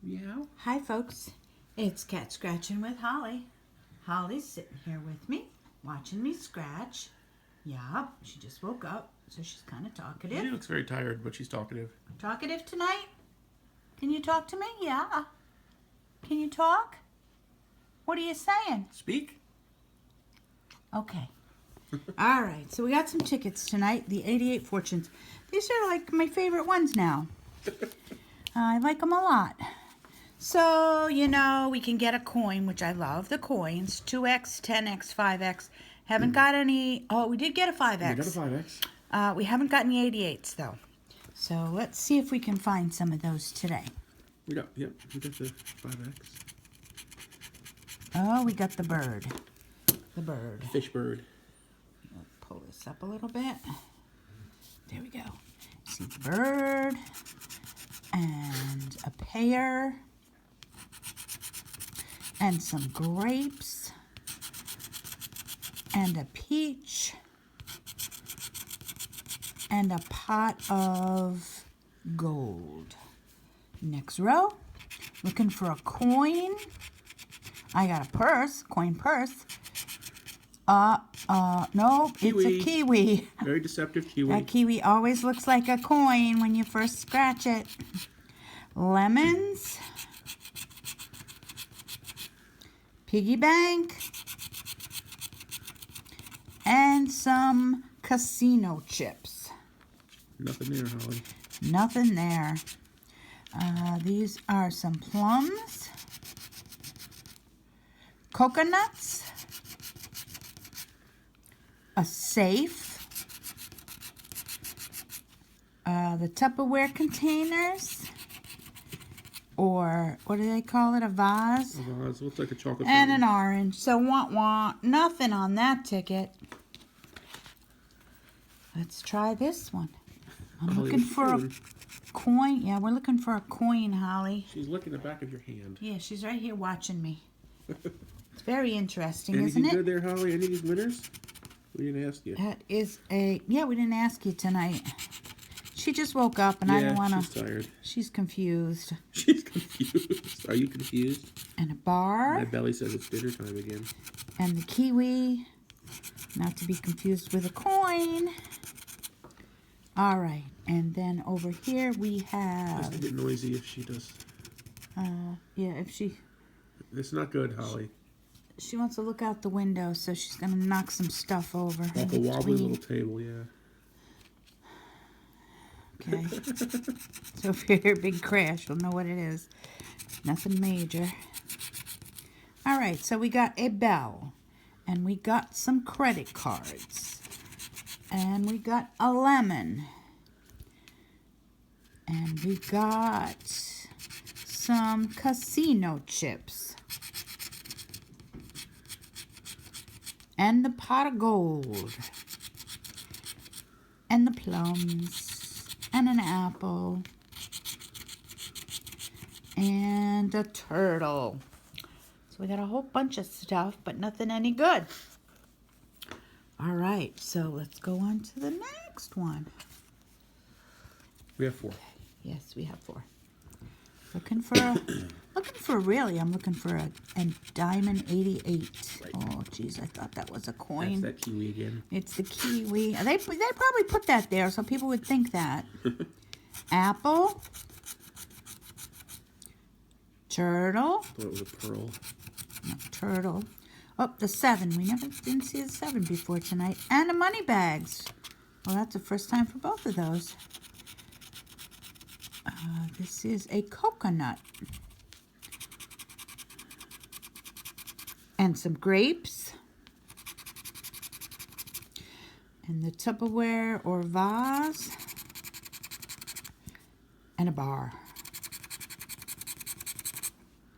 Meow. Hi folks, it's Cat Scratching with Holly. Holly's sitting here with me, watching me scratch. Yeah, she just woke up, so she's kind of talkative. She looks very tired, but she's talkative. Talkative tonight? Can you talk to me? Yeah. Can you talk? What are you saying? Speak. Okay. All right, so we got some tickets tonight, the 88 Fortunes. These are like my favorite ones now. I like them a lot. So, you know, we can get a coin, which I love the coins. 2X, 10X, 5X. Haven't got any. Oh, we did get a 5X. We got a 5X. We haven't got any 88s, though. So let's see if we can find some of those today. We got the 5X. Oh, we got the bird. The bird. Fish bird. Let's pull this up a little bit. There we go. See the bird. And a pear. And some grapes. And a peach. And a pot of gold. Next row, looking for a coin. I got a purse, coin purse. No, Kiwi. it's a kiwi. Very deceptive kiwi. That kiwi always looks like a coin when you first scratch it. Lemons. Piggy bank. And some casino chips. Nothing there, Holly. Nothing there. These are some plums, coconuts, a safe, the Tupperware containers, or what do they call it, a vase? A vase. Looks like a chocolate And fountain. an orange. So nothing on that ticket. Let's try this one. I'm Holly, looking what's she for a doing? coin. Yeah, we're looking for a coin, Holly. She's looking at the back of your hand. Yeah, she's right here watching me. It's very interesting, Anything isn't it? good there, Holly? Any of these winners? We didn't ask you. That is yeah, we didn't ask you tonight. She just woke up and I don't want she's to. tired. She's confused. She's confused. Are you confused? And a bar. My belly says it's dinner time again. And the kiwi. Not to be confused with a coin. All right. And then over here we have. It's a bit noisy if she does. Yeah, if she. It's not good, Holly. She wants to look out the window, so she's going to knock some stuff over. Off a wobbly little table, yeah. Okay. So if you hear a big crash, you'll know what it is. Nothing major. All right, so we got a bell. And we got some credit cards. And we got a lemon. And we got some casino chips. And the pot of gold. And the plums. And an apple. And a turtle. So we got a whole bunch of stuff, but nothing any good. All right, so let's go on to the next one. We have 4. Yes, we have 4. Looking for a diamond 88. Right. Oh, geez, I thought that was a coin. That's that kiwi again. It's the kiwi. They probably put that there so people would think that. Apple. Turtle. Thought it was a pearl. No, turtle. Oh, the 7. We didn't see the 7 before tonight. And the money bags. Well, that's the first time for both of those. This is a coconut. And some grapes. And the Tupperware or vase. And a bar.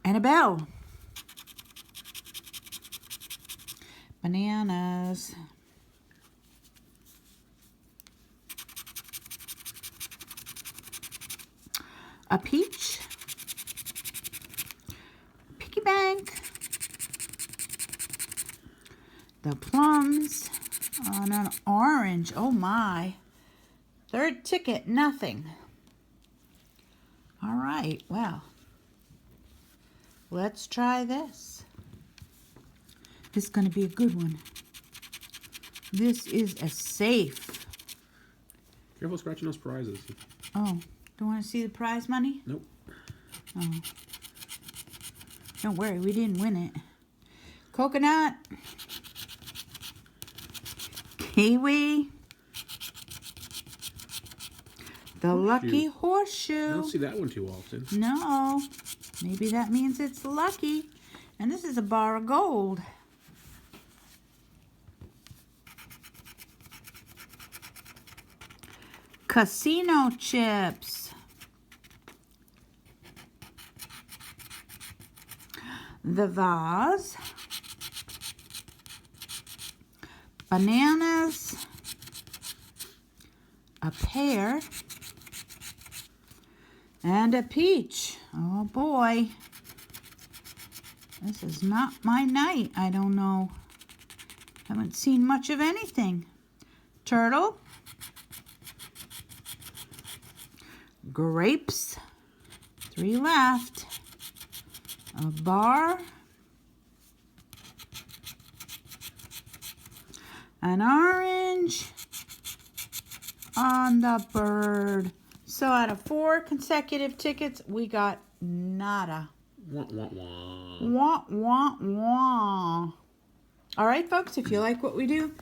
And a bell. Bananas. A peach. Piggy bank. The plums. And an orange. Oh my. Third ticket, nothing. All right, well, Let's try this. This is going to be a good one. This is a safe. Careful scratching those prizes. Oh, don't want to see the prize money? Nope. Oh. Don't worry, we didn't win it. Coconut. Kiwi. The lucky horseshoe. I don't see that one too often. No. Maybe that means it's lucky. And this is a bar of gold. Casino chips. The vase. Bananas. A pear. And a peach. Oh boy. This is not my night. I don't know. Haven't seen much of anything. Turtle. Grapes. 3 left. A bar. An orange. On the bird. So out of 4 consecutive tickets, we got nada. Wah, wah, wah. Wah, wah, wah. All right, folks, if you like what we do,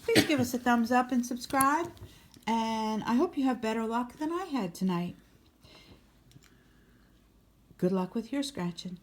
please give us a thumbs up and subscribe. And I hope you have better luck than I had tonight. Good luck with your scratching.